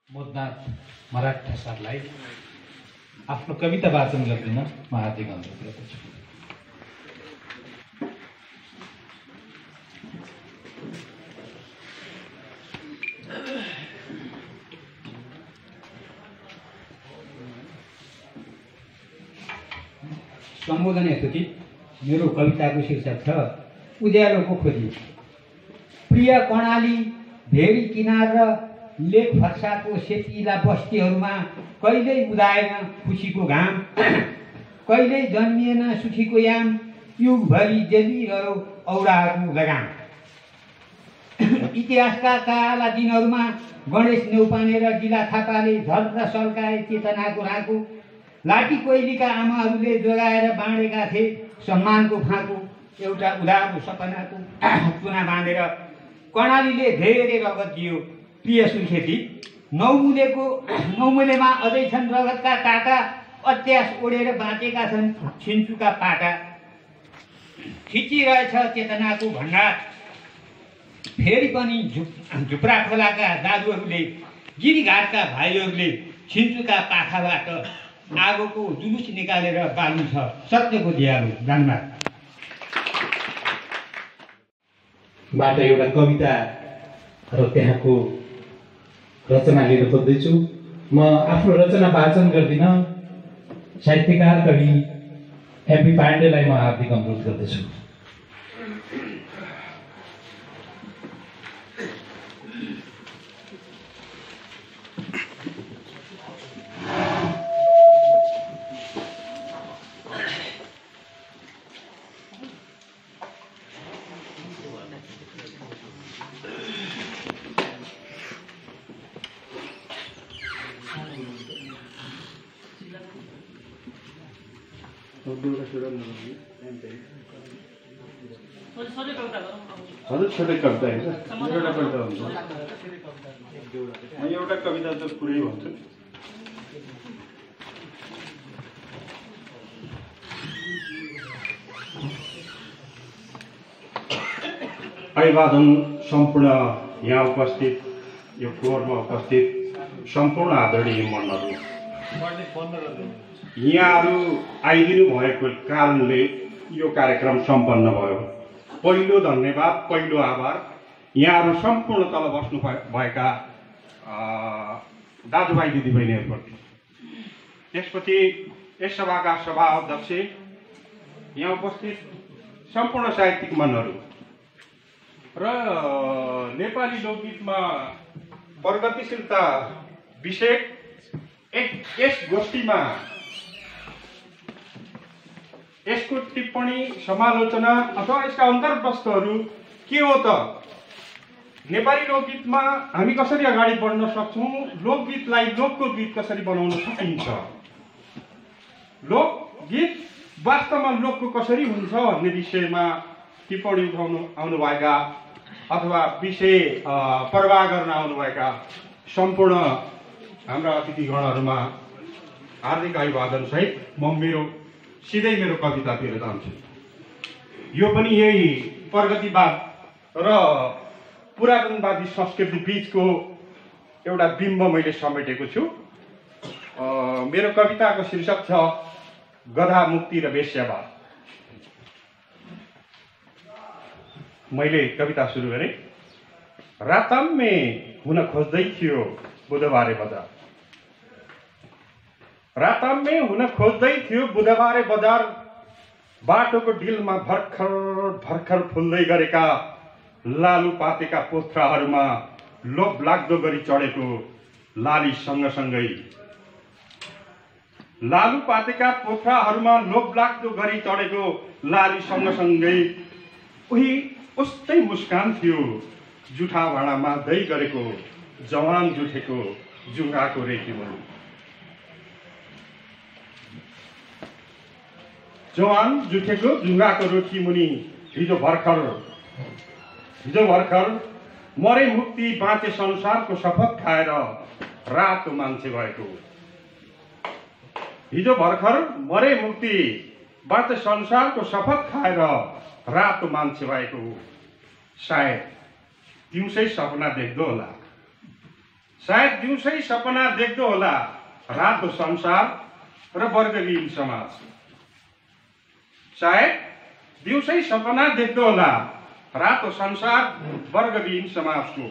मोदनाथ मराठा सरलाई आफ्नो कविता वाचन गर्दिन म हार्दिक अनुरोध गर्दछु। सम्बोधन हेतुकी मेरो कविताको शीर्षक छ उज्यालोको खोजी। प्रिय कर्णाली भेरी किनार र लेक फर्साको सेतिला बस्तीहरूमा कहिल्यै उदाएन खुसीको घाम, कहिल्यै जन्मिएन सुखीको याम, युगभरि जेलिरह्यो औराहरू लगाम। इतिहासका काला दिनहरूमा गणेश नेउपाने र गिला थापाले झर्र सल्काए चेतनाको राँको, लाठी कोइलीका आमाहरूले जोगाएर बाँडेका थिए सम्मानको फाँको। एउटा उधारो सपनाको चुना बाँधेर कर्णालीले धेरै रगत दियो प्रिय सुर्खेती। नौमुलेमा अझै छन् रगतका टाटा, अत्यास ओढेर बाँचेका छन् छिन्चुका पाटा। खिचिरहेछ चेतनाको भण्डार, फेरि पनि झुप्रा खोलाका दाजुहरूले, गिरीघाटका भाइहरूले छिन्चुका पाखाबाट आगोको जुलुस निकालेर बाल्नु छ सत्यको दियालो जानमा। बाट एउटा कविता र त्यहाँको रचना लिन खोज्दैछु। म आफ्नो रचना वाचन गर्दिन, साहित्यकार कवि एमपी पाण्डेलाई म हार्दिक अनुरोध गर्दछु। हजुर छोटै कविता हेर्छ, एउटा कविता हुन्छ। म एउटा कविता त पुरै भन्छु। अभिवादन सम्पूर्ण यहाँ उपस्थित, यो फ्लोरमा उपस्थित सम्पूर्ण आदरणीय मनहरू, यहाँहरू आइदिनु भएको कारणले यो कार्यक्रम सम्पन्न भयो। पहिलो धन्यवाद, पहिलो आभार यहाँहरू सम्पूर्ण तल बस्नु भएका दाजुभाइ दिदीबहिनीहरूप्रति। त्यसपछि यस सभाका सभा अध्यक्ष, यहाँ उपस्थित सम्पूर्ण साहित्यिक मनहरू र नेपाली लोकगीतमा प्रगतिशीलता विषय यस गोष्ठीमा यसको टिप्पणी, समालोचना अथवा यसका अन्तर्वस्तुहरू के हो त, नेपाली लोकगीतमा हामी कसरी अगाडि बढ्न सक्छौँ, लोकगीतलाई लोकको गीत कसरी बनाउन सकिन्छ, लोकगीत वास्तवमा लोकको कसरी हुन्छ भन्ने विषयमा टिप्पणी उठाउनु आउनुभएका अथवा विषय प्रवाह गर्न आउनुभएका सम्पूर्ण हाम्रा अतिथिगणहरूमा हार्दिक अभिवादन सहित म सिधै मेरो कवितातिर जान्छु। यो पनि यही प्रगतिवाद र पुरातनवादी संस्कृति बीचको एउटा बिम्ब मैले समेटेको छु। मेरो कविताको शीर्षक छ गधा मुक्ति र वेश्यावाद। मैले कविता सुरु गरेँ। राताम्मे हुन खोज्दै थियो बुधबारे बजार, राताम्मे हुन खोज्दै थियो बुधबारे बजार, बाटोको डिलमा भर्खर भर्खर फुल्दै गरेका लालु पातेका पोथ्राहरूमा लोभ लाग्दो गरी चढेको लाली सँगसँगै, लालु पातेका पोथ्राहरूमा लोभ लाग्दो गरी चढेको लाली सँगसँगै उही उस्तै मुस्कान थियो जुठा भाँडामा दही गरेको जवान जुठेको जुङ्गाको रेखीमा। जवान जुठेको जुङ्गाको रोटी मुनि हिजो भर्खर मरे मुक्ति बाँचे संसारको शपथ खाएर रातो मान्छे भएको। हिजो भर्खर मरे मुक्ति बाँचे संसारको शपथ खाएर रातो मान्छे भएको। सायद दिउँसै सपना देख्दो होला, सायद दिउँसै सपना देख्दो होला रातो संसार र वर्गविहीन समाज। सायद दिउँसै सपना देख्दो होला रातो संसार वर्गविहीन समाजको।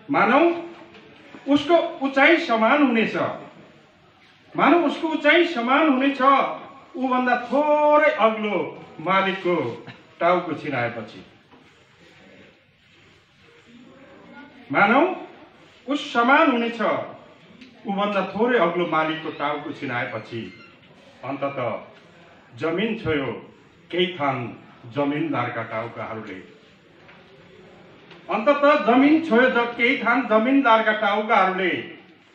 मानौ उसको उचाइ समान हुनेछ, मानौ उसको उचाइ समान हुनेछ ऊभन्दा थोरै अग्लो मालिकको टाउको छिनाएपछि। मानौ उस समान हुनेछ ऊभन्दा थोरै अग्लो मालिकको टाउको छिनाएपछि। अन्ततः जमिन छोयो केही थान जमिनदारका टाउकाहरूले। अन्ततः जमिन छोयो केही थान जमिनदारका टाउकाहरूले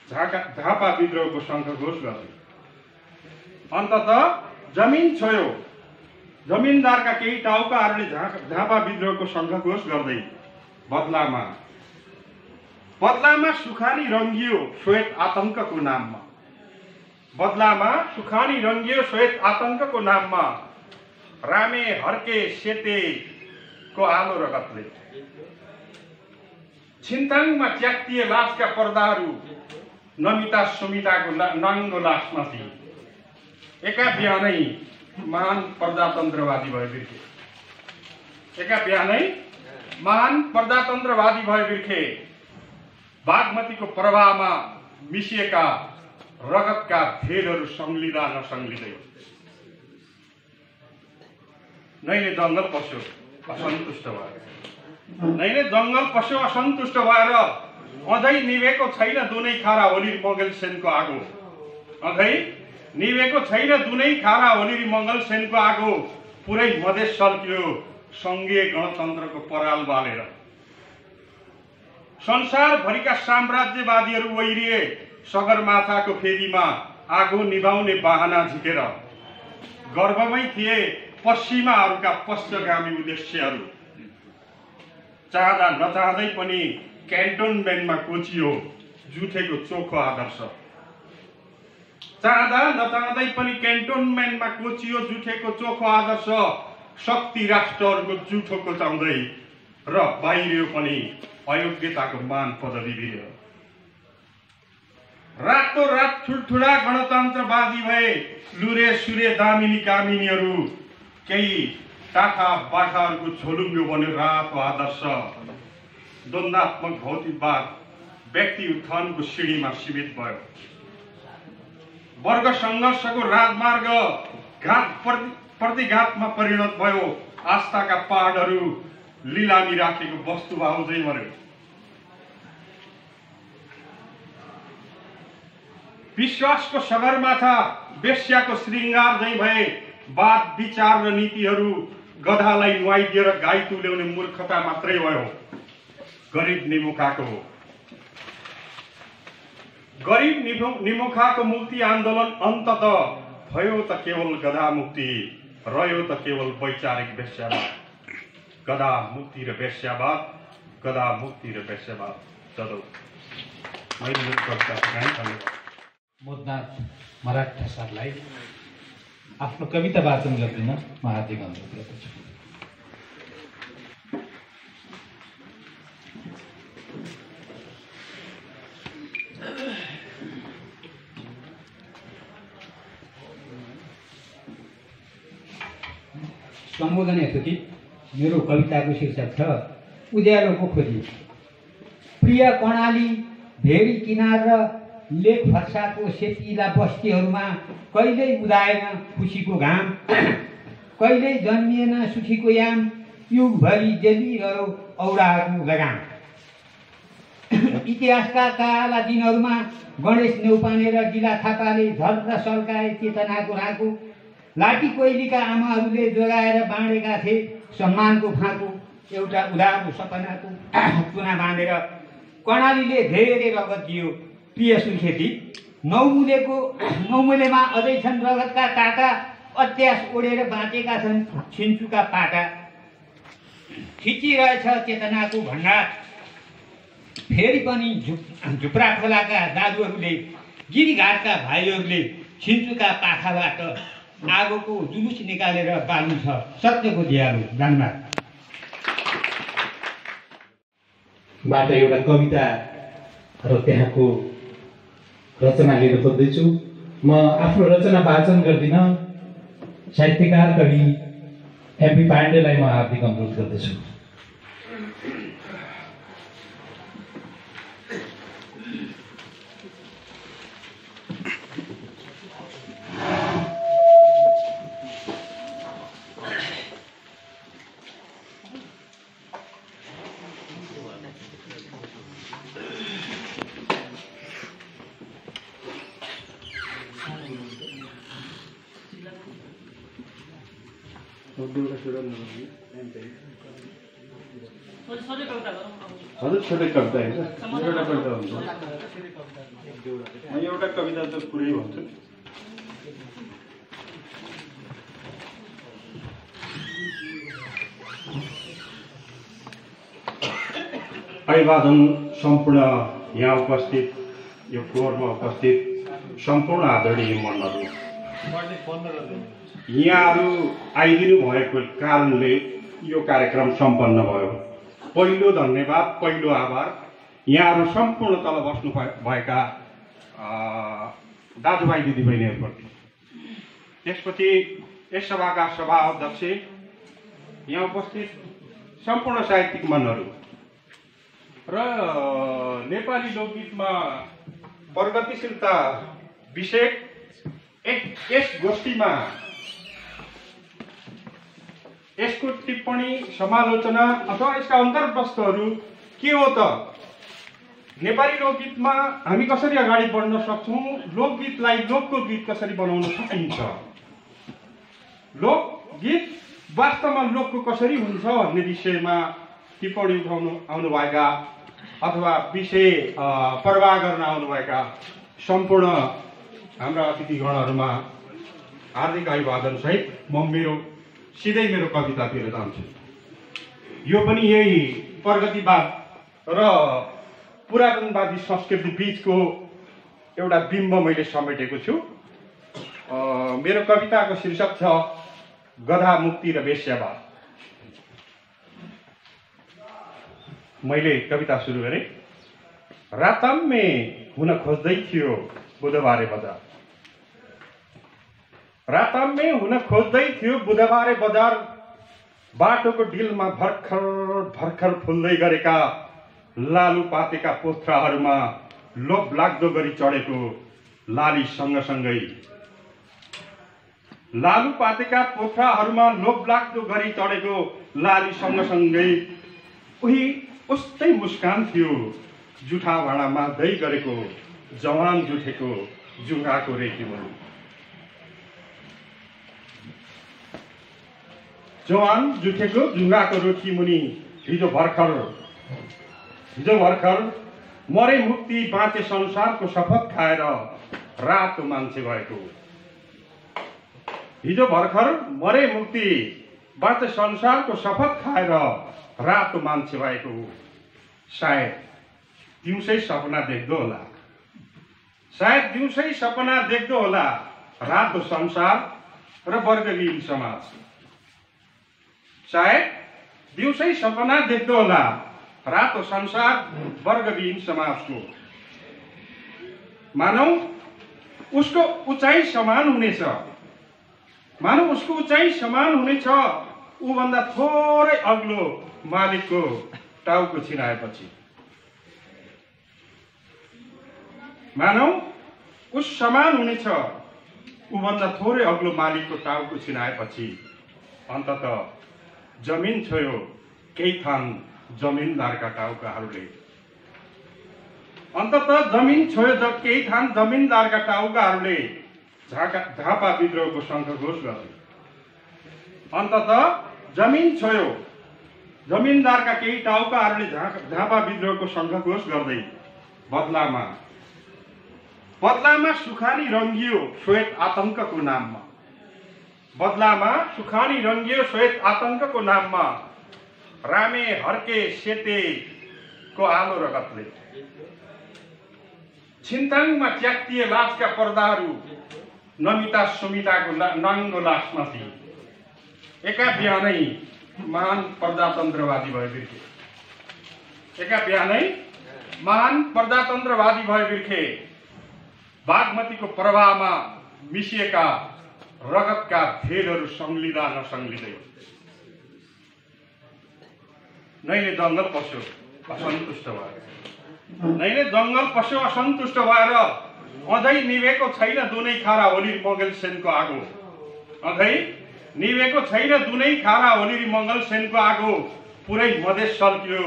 झापा विद्रोहको शङ्खघोष गरे। अन्ततः जमिन छोयो जमिनदारका केही टाउकाहरूले झापा विद्रोहको शङ्खघोष गर्दै बदलामा सुखानी रङ्गियो श्वेत आतङ्कको नाममा। बदलामा सुखानी रङ्गियो श्वेत आतङ्कको नाममा। रामे हर्के सेतेको आलो रगतले छिन्ताङमा च्यातिए लासका पर्दाहरू नमिता सुमिताको नाङ्गो लासमाथि। एका बिहानै महान प्रजातन्त्रवादी भए बिर्खे। एका बिहानै महान प्रजातन्त्रवादी भए बिर्खे। बागमतीको प्रवाहमा मिसिएका रगतका धेरहरू सङ्लिँदा नसङ्लिँदै नैले जङ्गल पस्यो असन्तुष्ट भएर। नैले जङ्गल पस्यो असन्तुष्ट भएर अझै निभेको छैन दुनै खारा होली मङ्गल सेनको आगो। अझै निभेको छैन दुनै खारा होली मङ्गल सेनको आगो। पुरै मधेस सल्कियो सङ्घीय गणतन्त्रको पराल बालेर। संसारभरिका साम्राज्यवादीहरू वैरिए सगरमाथाको फेदीमा आगो निभाउने बाहना झिकेर। गर्भमै थिए पश्चिमाहरूका पश्चगामी उद्देश्यहरू। चाहँदा नचाहँदै पनि क्यान्टोनमेन्टमा कोचियो जुठेको चोखो आदर्श। चाहँदा नचाहँदै पनि क्यान्टोनमेन्टमा कोचियो जुठेको चोखो आदर्श। शक्ति राष्ट्रहरूको जुठो कोचाउँदै र बाहिरियो पनि अयोग्यताको मान पदवी भिर्यो। रातो रात ठुल्ठुला गणतन्त्रवादी भए लुरे सुरे दामिनी कामिनीहरू। केही टाठा बाठाहरूको झोलुङ्गो बन्यो रातो आदर्श। द्वन्द्वात्मक भौतिकवाद व्यक्ति उत्थानको सिँढीमा सीमित भयो। वर्ग सङ्घर्षको राजमार्ग घात प्रतिघातमा परिणत भयो। आस्थाका पहाडहरू लिलामी राखेको वस्तुभाव झै मर्यो। विश्वासको सगरमाथा वेश्याको श्रृङ्गार झै भए। वाद विचार र नीतिहरू गधालाई नुहाइदिएर गाई तुल्याउने मूर्खता मात्रै भयो। गरिब निमुखाको मुक्ति आन्दोलन अन्ततः भयो त केवल गधा मुक्ति, रह्यो त केवल वैचारिक वेश्यावाद। गधा मुक्ति र वेश्यावाद, गधा मुक्ति र वेश्यावाद। जदौ मोदनाथ मराठा सरलाई आफ्नो कविता वाचन गर्दिन म हार्दिक अनुरोध गर्दछु। सम्बोधन यथोचित मेरो कविताको शीर्षक छ उज्यालोको खोजी। प्रिय कर्णाली भेरी किनार र लेक फर्साको सेतिला बस्तीहरूमा कहिल्यै उदाएन खुसीको घाम, कहिल्यै जन्मिएन सुखीको याम, युगभरि जेलिरह्यो औडाहरू लगाम। इतिहासका काला दिनहरूमा गणेश नेउपाने र गिला थापाले झर्दा सल्काए चेतनाको राँको। लाठी कोइलीका आमाहरूले जोगाएर बाँडेका थिए सम्मानको फाँको। एउटा उधारो सपनाको चुना बाँधेर कर्णालीले धेरै रगत दियो प्रिय सुर्खेती। नौमुलेमा अझै छन् रगतका काटा, अत्यास ओढेर बाँचेका छन् छिन्चुका पाटा। खिचिरहेछ चेतनाको भण्डार, फेरि पनि झुप्रा खोलाका दाजुहरूले, गिरीघाटका भाइहरूले छिन्चुका पाखाबाट आगोको जुलुस निकालेर बाल्नु छ सत्यको दियालो। धन्यवाद। बाट एउटा कविता र त्यहाँको रचना लिन खोज्दैछु। म आफ्नो रचना वाचन गर्दिन। साहित्यकार कवि एमपी पाण्डेलाई म हार्दिक अनुरोध गर्दछु। हजुर छोटै कविता होइन एउटा कविता हुन्छ। एउटा कविता त पुरै भन्छु। अभिवादन सम्पूर्ण यहाँ उपस्थित यो फ्लोरमा उपस्थित सम्पूर्ण आदरणीय मनहरू, यहाँहरू आइदिनु भएको कारणले यो कार्यक्रम सम्पन्न भयो। पहिलो धन्यवाद, पहिलो आभार यहाँहरू सम्पूर्ण तल बस्नु भएका दाजुभाइ दिदीबहिनीहरूप्रति। त्यसपछि यस सभाका सभा अध्यक्ष, यहाँ उपस्थित सम्पूर्ण साहित्यिक मनहरू र नेपाली लोकगीतमा प्रगतिशीलता विषय यस गोष्ठीमा यसको टिप्पणी, समालोचना अथवा यसका अन्तर्वस्तुहरू के हो त? नेपाली लोकगीतमा हामी कसरी अगाडि बढ्न सक्छौँ, लोकगीतलाई लोकको गीत कसरी बनाउन सकिन्छ, लोकगीत वास्तवमा लोकको कसरी हुन्छ भन्ने विषयमा टिप्पणी उठाउनु आउनुभएका अथवा विषय प्रवाह गर्न आउनुभएका सम्पूर्ण हाम्रा अतिथिगणहरूमा हार्दिक अभिवादन सहित म सिधै मेरो कवितातिर जान्छु। यो पनि यही प्रगतिवाद र पुरातनवादी संस्कृति बीचको एउटा बिम्ब मैले समेटेको छु। मेरो कविताको शीर्षक छ गधा मुक्ति र वेश्यावाद। मैले कविता सुरु गरेँ। राताम्मे हुन खोज्दै थियो बुधबारे बजार, राताम्मे हुन खोज्दै थियो बुधबारे बजार, बाटोको ढिलमा भर्खर भर्खर फुल्दै गरेका लालु पातेका पोथ्राहरूमा लोभ लाग्दो गरी चढेको लाली सँगसँगै, लालु पातेका पोथ्राहरूमा लोभ लाग्दो गरी चढेको लाली सँगसँगै उही उस्तै मुस्कान थियो जुठा भाँडामा दही गरेको जवान जुठेको जुङ्गाको रेखीमुनि, जवान जुठेको जुङ्गाको रोटी मुनि। हिजो भर्खर मरे मुक्ति बाँचे संसारको शपथ खाएर रातो मान्छे भएको, हिजो भर्खर मरे मुक्ति बाँचे संसारको शपथ खाएर रातो मान्छे भएको। सायद दिउँसै सपना देख्दो होला, सायद दिउँसै सपना देख्दो होला रातो संसार र वर्गविहीन समाज, सायद दिउँसै सपना देख्दो होला रातो संसार वर्गविहीन समाजको। मानौ उसको उचाइ समान हुनेछ, मानौ उसको उचाइ समान हुनेछ ऊभन्दा थोरै अग्लो मालिकको टाउको छिनाएपछि, मानौ उस समान हुनेछ ऊभन्दा थोरै अग्लो मालिकको टाउको छिनाएपछि। अन्ततः जमिन छोयो केही थान जमिनदारका टाउकाहरूले, अन्ततः जमिन छोयो केही थान जमिनदारका टाउकाहरूले झापा विद्रोहको शङ्खघोष गरे। अन्ततः जमिन छोयो जमिनदारका केही टाउकाहरूले झापा विद्रोहको शङ्खघोष गर्दै बदलामा सुखानी रङ्गियो श्वेत आतङ्कको नाममा, बदलामा सुखानी रङ्गियो श्वेत आतङ्कको नाममा। रामे हर्के सेतेको आलो रगतले छिन्ताङमा च्यातिए लासका पर्दाहरू नमिता सुमिताको नाङ्गो लासमाथि। एका बिहानै महान प्रजातन्त्रवादी भयो बिर्के, एका बिहानै महान प्रजातन्त्रवादी भए बिर्खे बागमतीको प्रवाहमा मिसिएका रगतका धेरहरू सङ्लिँदा नसङ्लिँदै नैले जङ्गल पस्यो असन्तुष्ट भएर नैले जङ्गल पस्यो असन्तुष्ट भएर अझै निभेको छैन दुनै खारा होली मङ्गल सेनको आगो अझै निभेको छैन दुनै खारा होली मङ्गल सेनको आगो पुरै मधेस सल्कियो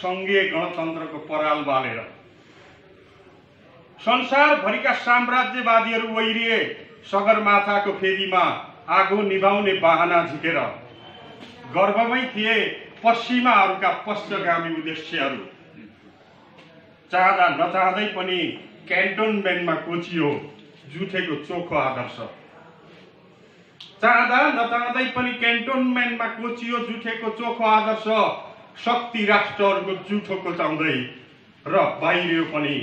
सङ्घीय गणतन्त्रको पराल बालेर संसारभरिका साम्राज्यवादीहरू वैरिए सगरमाथाको फेदीमा आगो निभाउने बाहना झिकेर गर्वमै थिए पश्चिमाहरूका पश्चगामी उद्देश्यहरू चाहँदा नचाहँदै पनि क्यान्टोनमेन्टमा कोचियो जुठेको चोखो आदर्श चाहँदा नचाहँदै पनि क्यान्टोनमेन्टमा कोचियो जुठेको चोखो आदर्श शक्ति राष्ट्रहरूको जुठो कोचाउँदै र बाहिरियो पनि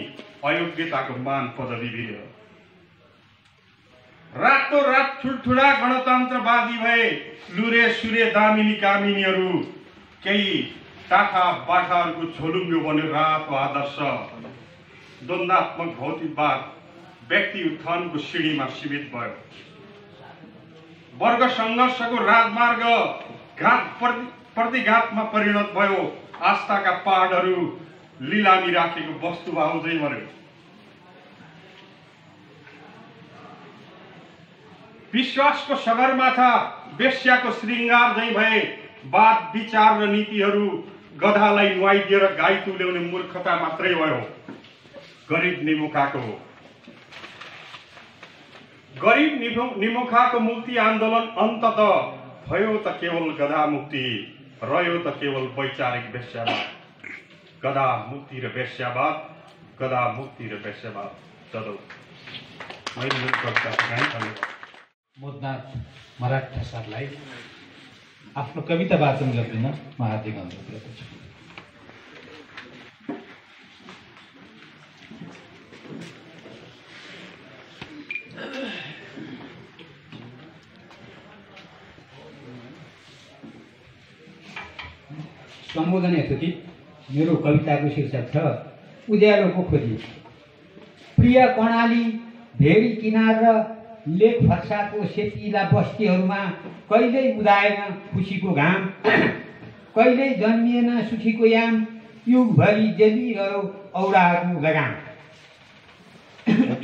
अयोग्यताको मान पदवी भिर्यो रातो रात ठुल्ठुला गणतन्त्रवादी भए लुरे सुरे दामिनी कामिनीहरू केही टाठा बाठाहरूको झोलुङ्गो बन्यो रातो आदर्श द्वन्द्वात्मक भौतिकवाद व्यक्ति उत्थानको सिँढीमा सीमित भयो वर्ग सङ्घर्षको राजमार्ग घात प्रतिघातमा परिणत भयो आस्थाका पहाडहरू लिलामी राखेको वस्तुभाव झै मर्यो विश्वासको सगरमाथा वेश्याको श्रृङ्गार झै भए वाद विचार र नीतिहरू गधालाई नुहाइदिएर गाई तुल्याउने मूर्खता मात्रै भयो गरीब निमुखाको मुक्ति आन्दोलन अन्तत भयो त केवल गधा मुक्ति रह्यो त केवल वैचारिक वेश्यावाद गधा मुक्ति र वेश्यावाद चलो मोदनाथ मराठा सरलाई आफ्नो कविता वाचन गर्दिन म हार्दिक अनुरोध गर्दछु। सम्बोधन यथोचित मेरो कविताको शीर्षक छ उज्यालोको खोजी। प्रिय कर्णाली भेरी किनार र लेक फर्साको सेतिला बस्तीहरूमा कहिल्यै उदाएन खुसीको घाम कहिल्यै जन्मिएन सुखीको याम युगभरि जेलिरह्यो औराहरूको लगाम।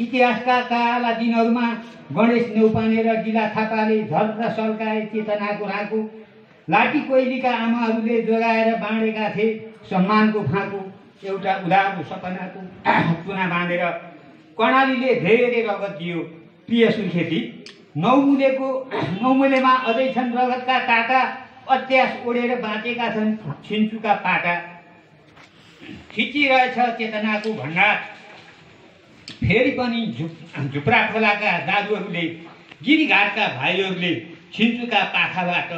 इतिहासका काला दिनहरूमा गणेश नेउपाने र गिला थापाले झर्र सल्काए चेतनाको राँको लाठी कोइलीका आमाहरूले जोगाएर बाँडेका थिए सम्मानको फाँको एउटा उधारो सपनाको चुना बाँधेर कर्णालीले धेरै रगत दियो प्रिय सुर्खेती। नौमुलेमा अझै छन् रगतका टाटा अत्यास ओढेर बाँचेका छन् छिन्चुका पाटा खिचिरहेछ चेतनाको भण्डार फेरि पनि झुप्रा खोलाका दाजुहरूले गिरीघाटका भाइहरूले छिन्चुका पाखाबाट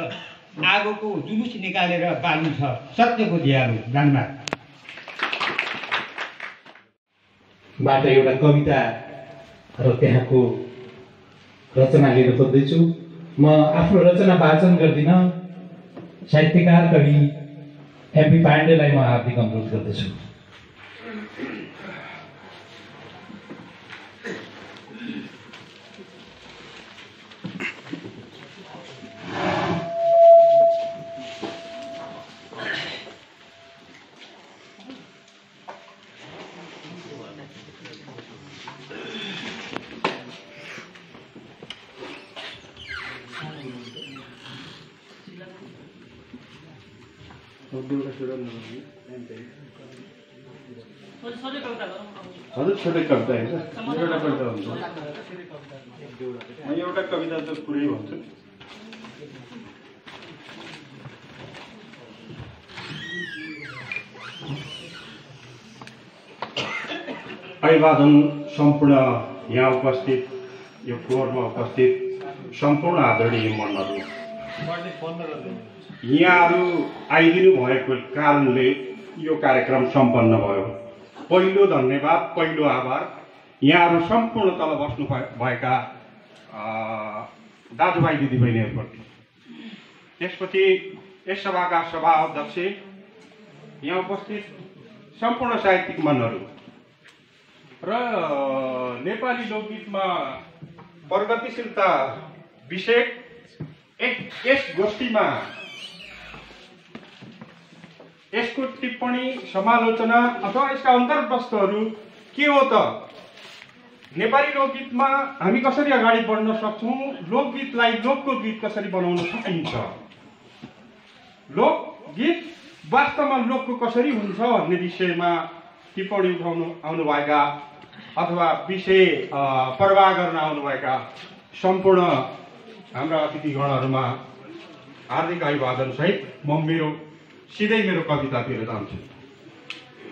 आगोको जुलुस निकालेर बाल्नु छ सत्यको दियालो। धन्यवाद। बाट एउटा कविता र त्यहाँको रचना लिन खोज्दैछु। म आफ्नो रचना वाचन गर्दिन, साहित्यकार कवि एमपी पाण्डेलाई म हार्दिक अनुरोध गर्दछु। हजुर छोटै कविता हेर्छ एउटा कविता हुन्छ म एउटा कविता त पुरै भन्छु। अभिवादन सम्पूर्ण यहाँ उपस्थित यो फ्लोरमा उपस्थित सम्पूर्ण आदरणीय मनहरू, यहाँहरू आइदिनु भएको कारणले यो कार्यक्रम सम्पन्न भयो। पहिलो धन्यवाद, पहिलो आभार यहाँहरू सम्पूर्ण तल बस्नु भएका दाजुभाइ दिदीबहिनीहरूप्रति। त्यसपछि यस सभाका सभा अध्यक्ष, यहाँ उपस्थित सम्पूर्ण साहित्यिक मनहरू र नेपाली लोकगीतमा प्रगतिशीलता विषय यस गोष्ठीमा यसको टिप्पणी समालोचना अथवा यसका अन्तर्वस्तुहरू के हो त? नेपाली लोकगीतमा हामी कसरी अगाडि बढ्न सक्छौँ, लोकगीतलाई लोकको गीत कसरी बनाउन सकिन्छ, लोकगीत वास्तवमा लोकको कसरी हुन्छ भन्ने विषयमा टिप्पणी उठाउनु आउनुभएका अथवा विषय प्रवाह गर्न आउनुभएका सम्पूर्ण हाम्रा अतिथिगणहरूमा हार्दिक अभिवादन सहित म सिधै मेरो कवितातिर जान्छु।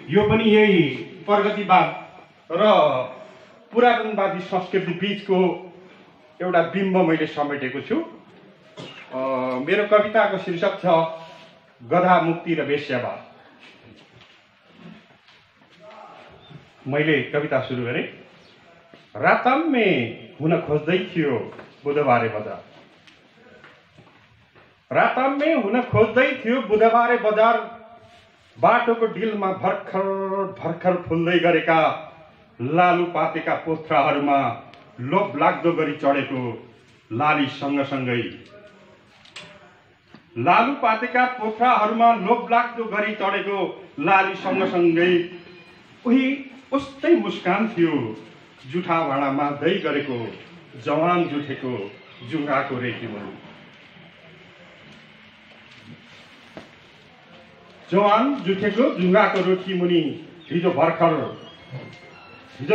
यो पनि यही प्रगतिवाद र पुरातनवादी संस्कृति बीचको एउटा बिम्ब मैले समेटेको छु। मेरो कविताको शीर्षक छ गधा मुक्ति र वेश्यावाद। मैले कविता सुरु गरेँ। राताम्मे हुन खोज्दै थियो बुधबारे बजार, राताम्मे हुन खोज्दै थियो बुधबारे बजार, बाटोको डिलमा भर्खर भर्खर फुल्दै गरेका लालु पातेका पोथ्राहरूमा लोभ लाग्दो गरी चढेको लाली सँगसँगै, लालु पातेका पोथ्राहरूमा लोभ लाग्दो गरी चढेको लाली सँगसँगै उही उस्तै मुस्कान थियो जुठा भाँडा माग्दै गरेको जवान जुठेको जुङ्गाको रेखीमुनि, जवान जुठेको जुङ्गाको रोटी मुनि। हिजो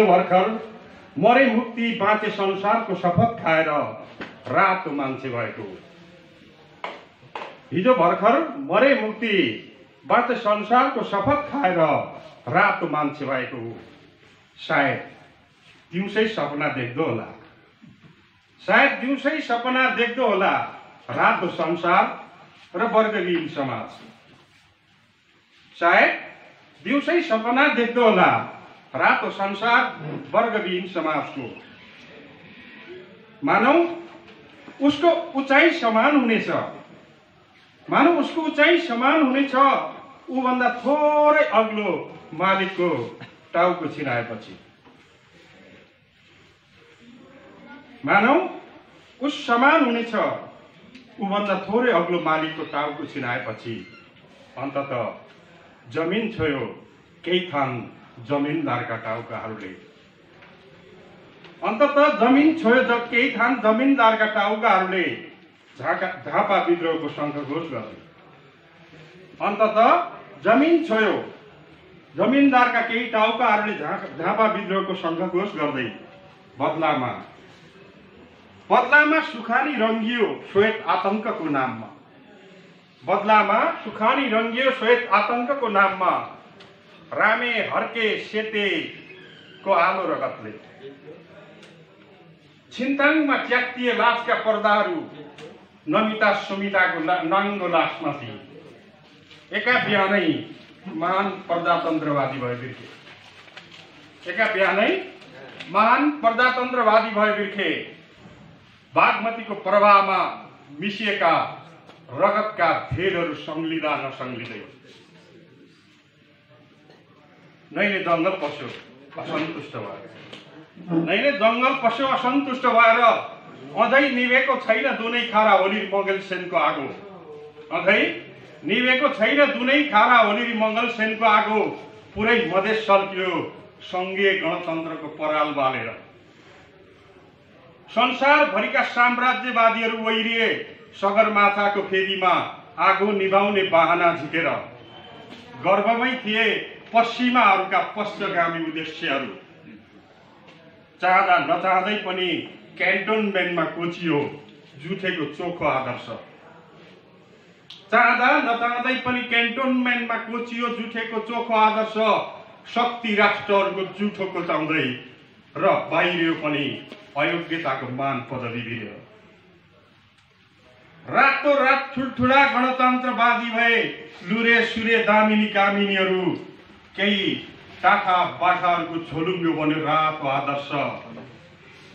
भर्खर मरे मुक्ति बाँचे संसारको शपथ खाएर रातो मान्छे भएको, हिजो भर्खर मरे मुक्ति बाँचे संसारको शपथ खाएर रातो मान्छे भएको। सायद दिउँसै सपना देख्दो होला, सायद दिउँसै सपना देख्दो होला रातो संसार र वर्गहीन समाज, सायद दिउँसै सपना देख्दो होला रातो संसार वर्गहीन समाजको। मानौ उसको उचाइ समान हुनेछ, मानौ उसको उचाइ समान हुनेछ ऊभन्दा थोरै अग्लो मालिकको टाउको छिराएपछि, मानौ उस समान हुनेछ ऊभन्दा थोरै अग्लो मालिकको टाउको छिराएपछि। अन्ततः जमिन छोयो केही थान जमिनदारका टाउकाहरूले, अन्ततः जमिन छोयो केही थान जमिनदारका टाउकाहरूले झापा विद्रोहको शङ्खघोष गर्दै, अन्ततः जमिन छोयो जमिनदारका केही टाउकाहरूले झापा विद्रोहको शङ्खघोष गर्दै बदलामा सुखानी रङ्गियो श्वेत आतङ्कको नाममा, बदलामा सुखानी रङ्गियो श्वेत आतङ्कको नाममा। रामे हर्के सेतेको आलो रगतले छिन्ताङमा च्यातिए लासका पर्दाहरू नमिता सुमिताको नाङ्गो लासमाथि एका बिहानै महान प्रजातन्त्रवादी भए बिर्खे, एका बिहानै महान प्रजातन्त्रवादी भए बिर्खे। बागमतीको प्रवाहमा मिसिएका रगतका धेरहरू संलिँदा नसंलिँदै नैले जङ्गल पस्यो असन्तुष्ट भएर, नैले जङ्गल पस्यो असन्तुष्ट भएर अझै निभेको छैन दुनै खारा होली मङ्गल सेनको आगो, अझै निभेको छैन दुनै खारा होली मङ्गल सेनको आगो। पुरै मधेस सल्कियो सङ्घीय गणतन्त्रको पराल बालेर, संसारभरिका साम्राज्यवादीहरू वैरिए सगरमाथाको फेदीमा आगो निभाउने बाहना झिकेर। गर्वमै थिए पश्चिमाहरूका पश्चगामी उद्देश्यहरू, चाहँदा नचाहँदै पनि क्यान्टोनमेन्टमा कोचियो जुठेको चोखो आदर्श, चाहँदा नचाहँदै पनि क्यान्टोनमेन्टमा कोचियो जुठेको चोखो आदर्श। शक्ति राष्ट्रहरूको जुठो कोचाउँदै र बाहिरियो पनि अयोग्यताको मान पदवी भिर्यो। रातो रात ठुल्ठुला गणतन्त्रवादी भए लुरे सुरे दामिनी कामिनीहरू, केही टाठा बाठाहरूको झोलुङ्गो बन्यो रातो आदर्श।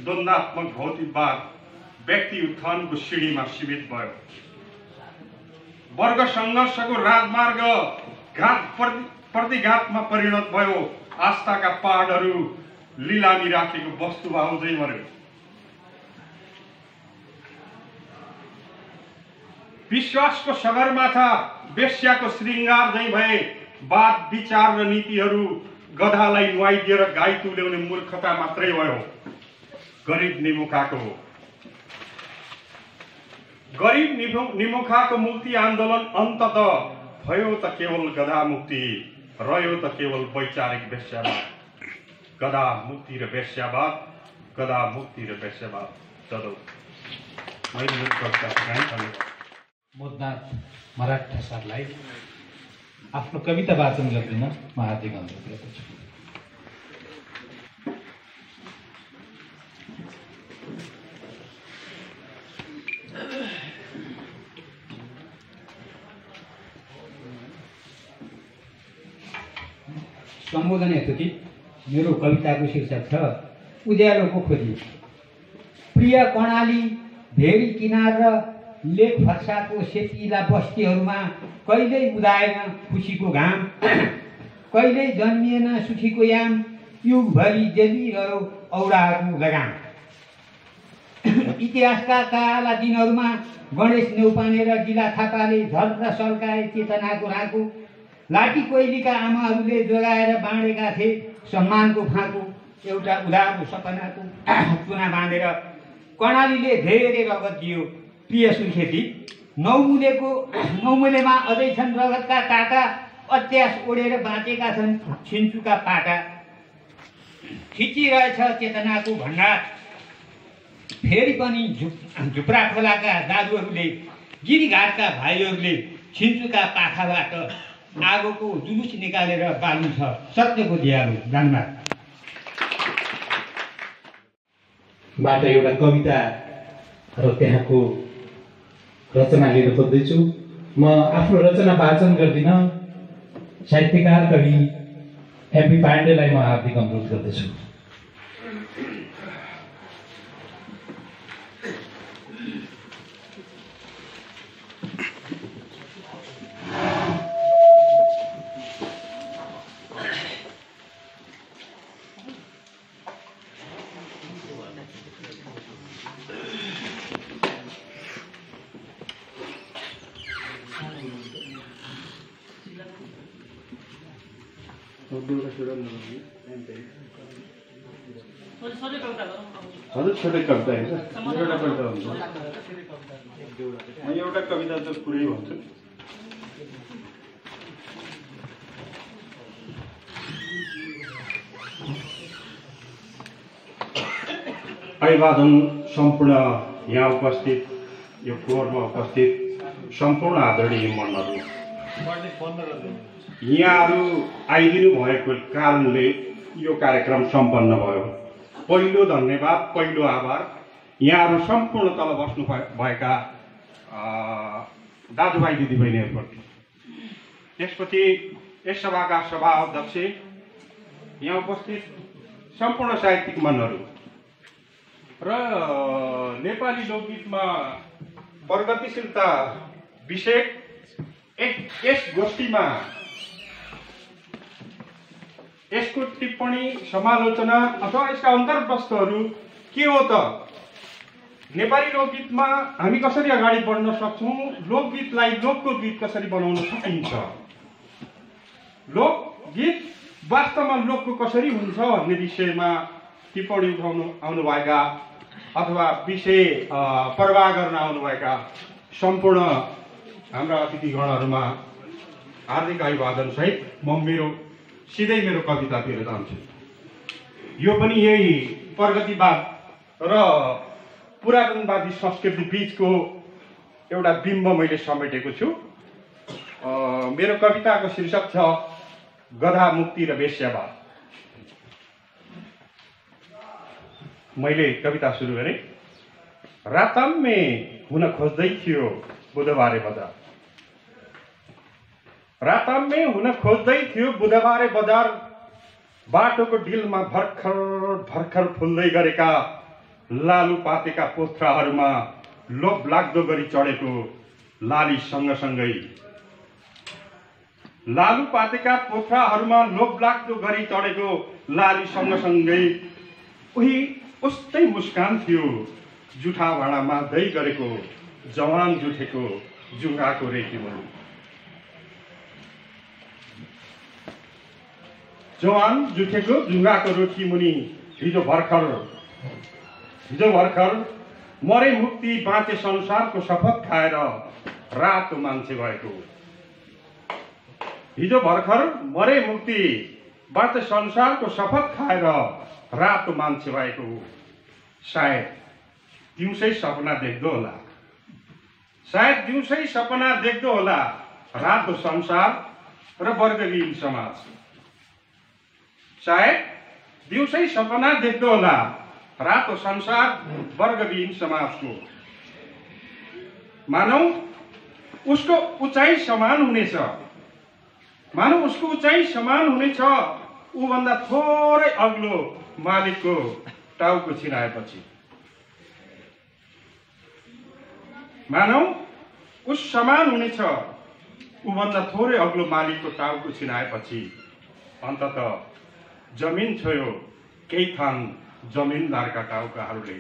द्वन्द्वात्मक भौतिकवाद व्यक्ति उत्थानको सिँढीमा सीमित भयो। वर्ग सङ्घर्षको राजमार्ग प्रतिघातमा परिणत भयो। आस्थाका पहाडहरू लिलामी राखेको वस्तुभाव झैँ मर्यो। विश्वासको सगरमाथा वेश्याको श्रृङ्गार झैँ भए। वाद विचार र नीतिहरू गधालाई नुहाइदिएर गाई तुल्याउने मूर्खता मात्रै भयो। गरिब निमुखाको मुक्ति आन्दोलन अन्ततः भयो त केवल गधा मुक्ति, रह्यो त केवल वैचारिक वेश्यावाद। गधा मुक्ति र वेश्यावाद, गधा मुक्ति र वेश्यावाद। चलो मोदनाथ मराठा सरलाई आफ्नो कविता वाचन गर्दिन म हार्दिक अनुरोध गर्दछु। सम्बोधन यथोचित मेरो कविताको शीर्षक छ उज्यालोको खोजी। प्रिय कर्णाली भेरी किनार र लेक फर्साको सेतिला बस्तीहरूमा कहिल्यै उदाएन खुसीको घाम, कहिल्यै जन्मिएन सुखीको याम, युगभरि जेलिरह्यो औडाहरूको लगाम। इतिहासका काला दिनहरूमा गणेश न्यौपाने र गिला थापाले झर्र सल्काए चेतनाको राँको। लाठी कोइलीका आमाहरूले जोगाएर बाँडेका थिए सम्मानको फाँको। एउटा उधारो सपनाको चुना बाँधेर कर्णालीले धेरै रगत दियो प्रिय सुर्खेती। नौमुलेमा अझै छन् रगतका टाटा, अत्यास ओढेर बाँचेका छन् छिन्चुका पाटा। खिचिरहेछ चेतनाको भण्डार, फेरि पनि झुप्रा खोलाका दाजुहरूले, गिरीघाटका भाइहरूले छिन्चुका पाखाबाट आगोको जुलुस निकालेर बाल्नु छ सत्यको दियालो। धन्यवाद। बाट एउटा कविता र त्यहाँको रचना लिन खोज्दैछु। म आफ्नो रचना वाचन गर्दिन। साहित्यकार कवि एमपी पाण्डेलाई म हार्दिक अनुरोध गर्दछु। हजुर छोटै कविता हेर्छ, एउटा कविता हुन्छ। म एउटा कविता त पुरै भन्छु। अभिवादन सम्पूर्ण यहाँ उपस्थित, यो फ्लोरमा उपस्थित सम्पूर्ण आदरणीय मनहरू। यहाँहरू आइदिनु भएको कारणले यो कार्यक्रम सम्पन्न भयो। पहिलो धन्यवाद, पहिलो आभार यहाँहरू सम्पूर्ण तल बस्नु भएका दाजुभाइ दिदीबहिनीहरूप्रति। त्यसपछि यस सभाका सभा अध्यक्ष, यहाँ उपस्थित सम्पूर्ण साहित्यिक मनहरू र नेपाली लोकगीतमा प्रगतिशीलता विषय यस गोष्ठीमा यसको टिप्पणी, समालोचना अथवा यसका अन्तर्वस्तुहरू के हो त? नेपाली लोकगीतमा हामी कसरी अगाडि बढ्न सक्छौँ, लोकगीतलाई लोकको गीत कसरी बनाउन सकिन्छ, लोकगीत वास्तवमा लोकको कसरी हुन्छ भन्ने विषयमा टिप्पणी उठाउनु आउनुभएका अथवा विषय प्रवाह गर्न आउनुभएका सम्पूर्ण हाम्रा अतिथिगणहरूमा हार्दिक अभिवादन सहित म सिधै मेरो कवितातिर जान्छु। यो पनि यही प्रगतिवाद र पुरातनवादी संस्कृति बीचको एउटा बिम्ब मैले समेटेको छु। मेरो कविताको शीर्षक छ गधा मुक्ति र वेश्यावाद। मैले कविता सुरु गरेँ। राताम्मे हुन खोज्दै थियो बुधबारे बजार। राताम्मे हुन खोज्दै थियो बुधबारे बजार। बाटोको डिलमा भर्खर भर्खर फुल्दै गरेका लालु पातेका पोथ्राहरूमा लोभ लाग्दो गरी चढेको लाली सँगसँगै लालुपातेका पोथ्राहरूमा लोभलाग्दो गरी चढेको लाली सँगसँगै उही उस्तै मुस्कान थियो। जुठा भाँडामा दही गरेको जवान जुठेको जुङ्गाको रेखीमुनि। जवान जुठेको जुङ्गाको रोटी मुनि हिजो भर्खर मरे मुक्ति बाँचे संसारको शपथ खाएर रातो मान्छे भएको। हिजो भर्खर मरे मुक्ति बाँचे संसारको शपथ खाएर रातो मान्छे भएको। सायद दिउँसै सपना देख्दो होला, सायद दिउँसै सपना देख्दो होला रातो संसार र वर्गहीन समाज। सायद दिउँसै सपना देख्दो होला रातो संसार वर्गहीन समाजको। मानौ उसको उचाइ समान हुनेछ, मानौ उसको उचाइ समान हुनेछ ऊभन्दा थोरै अग्लो मालिकको टाउको छिराएपछि। मानौ उस समान हुनेछ ऊभन्दा थोरै अग्लो मालिकको टाउको छिराएपछि। अन्ततः जमिन छोयो केही थान जमिनदारका टाउकाहरूले।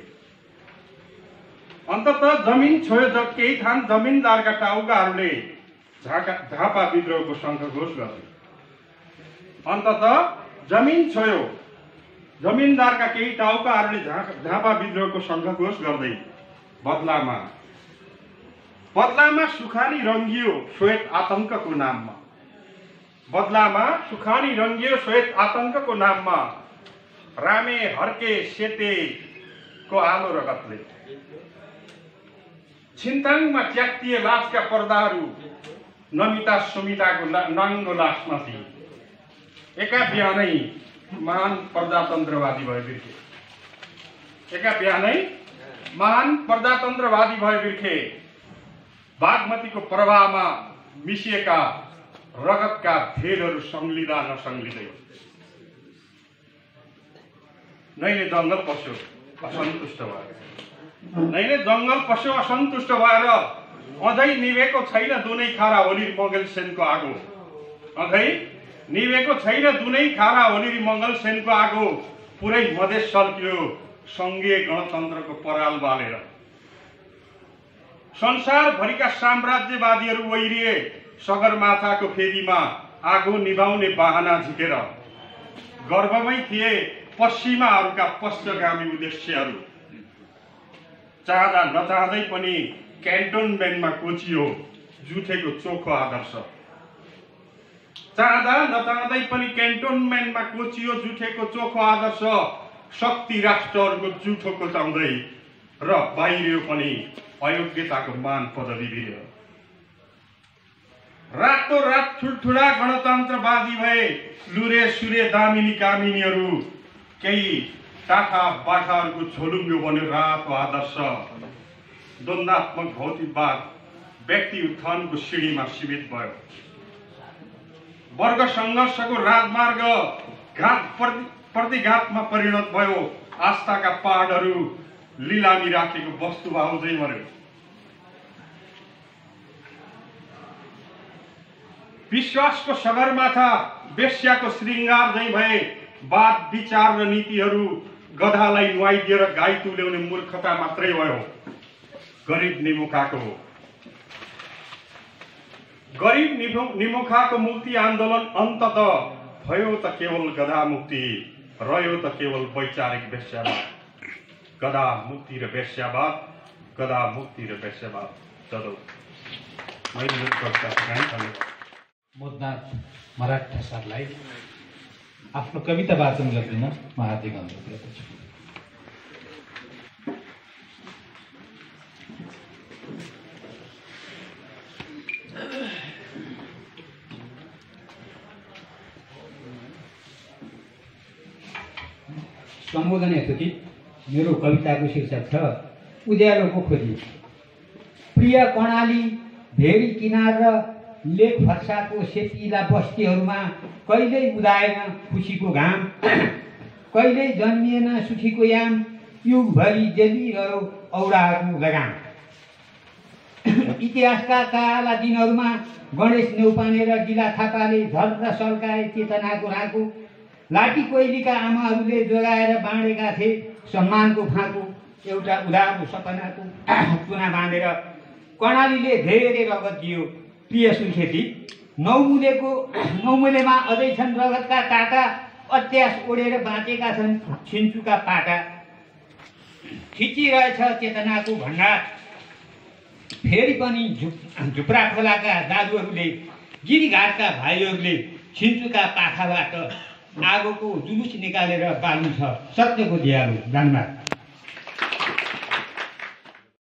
अन्ततः जमिन छोयो केही थान जमिनदारका टाउकाहरूले झापा विद्रोहको शङ्खघोष गर्दै। अन्ततः जमिन छोयो जमिनदारका केही टाउकाहरूले झापा विद्रोहको शङ्खघोष गर्दै। बदलामा सुखानी रङ्गियो श्वेत आतङ्कको नाममा। बदलामा सुखानी रङ्गियो श्वेत आतङ्कको नाममा। रामे हर्के सेतेको आलो रगतले। छिन्ताङमा च्यातिए लासका पर्दाहरू नमिता सुमिताको नाङ्गो लासमाथि। एका बिहानै महान प्रजातन्त्रवादी भए बिर्खे। एका बिहानै महान प्रजातन्त्रवादी भए बिर्खे। बागमतीको प्रवाहमा मिसिएका रगतका धेरहरू संलिँदा नसंलिँदै नैले जङ्गल पस्यो असन्तुष्ट भएर। नैले जङ्गल पस्यो असन्तुष्ट भएर अझै निभेको छैन दुनै खारा होली मङ्गल सेनको आगो। अझै निभेको छैन दुनै खारा होली मङ्गल सेनको आगो। पुरै मधेस सल्कियो सङ्घीय गणतन्त्रको पराल बालेर। संसारभरिका साम्राज्यवादीहरू वैरिए सगरमाथाको फेदीमा आगो निभाउने बाहना झिकेर। गर्भमै थिए पश्चिमाहरूका पश्चगामी उद्देश्यहरू। चाहँदा नचाहँदै पनि क्यान्टोनमेन्टमा कोचियो जुठेको चोखो आदर्श। चाहँदा नचाहँदै पनि क्यान्टोनमेन्टमा कोचियो जुठेको चोखो आदर्श। शक्ति राष्ट्रहरूको जुठो कोचाउँदै र बाहिरियो पनि अयोग्यताको मान पदवी भिर्यो। रातोरात ठुल्ठुला गणतन्त्रवादी भए लुरे सुरे दामिनी कामिनीहरू। केही टाठा बाठाहरूको झोलुङ्गो बन्यो रातो आदर्श। द्वन्द्वात्मक भौतिकवाद व्यक्ति उत्थानको सिँढीमा सीमित भयो। वर्ग सङ्घर्षको राजमार्ग घात प्रतिघातमा परिणत भयो। आस्थाका पहाडहरू लिलामी राखेको वस्तुभाव झैँ मर्यो। विश्वासको सगरमाथा वेश्याको श्रृङ्गार झैँ भए। वाद विचार र नीतिहरू गधालाई नुहाइदिएर गाई तुल्याउने मूर्खता मात्रै भयो। गरिब निमुखाको मुक्ति आन्दोलन अन्ततः भयो त केवल गधा मुक्ति, रह्यो त केवल वैचारिक वेश्यावाद। गधा मुक्ति र वेश्यावाद, गधा मुक्ति र वेश्यावाद। चलो मोदनाथ मराठा सरलाई आफ्नो कविता वाचन गर्दिन म हार्दिक अनुरोध गर्दछु। सम्बोधन हेतुकी मेरो कविताको शीर्षक छ उज्यालोको खोजी। प्रिय कर्णाली भेरी किनार र लेक फर्साको सेतिला बस्तीहरूमा कहिल्यै उदाएन खुसीको घाम। कहिल्यै जन्मिएन सुखीको याम। युगभरि जेलिरह्यो औडाहरूको लगाम। इतिहासका काला दिनहरूमा गणेश न्यौपाने र गिला थापाले झर्र सल्काए चेतनाको राँको। लाठी कोइलीका आमाहरूले जोगाएर बाँडेका थिए सम्मानको फाँको। एउटा उधारो सपनाको चुना बाँधेर कर्णालीले धेरै रगत दियो प्रिय सुर्खेती। नौमुलेमा अझै छन् रगतका काटा, अत्यास ओढेर बाँचेका छन् छिन्चुका पाटा। खिचिरहेछ चेतनाको भण्डार, फेरि पनि झुप्रा खोलाका दाजुहरूले, गिरीघाटका भाइहरूले छिन्चुका पाखाबाट आगोको जुलुस निकालेर बाल्नु छ सत्यको दियालो। धन्यवाद।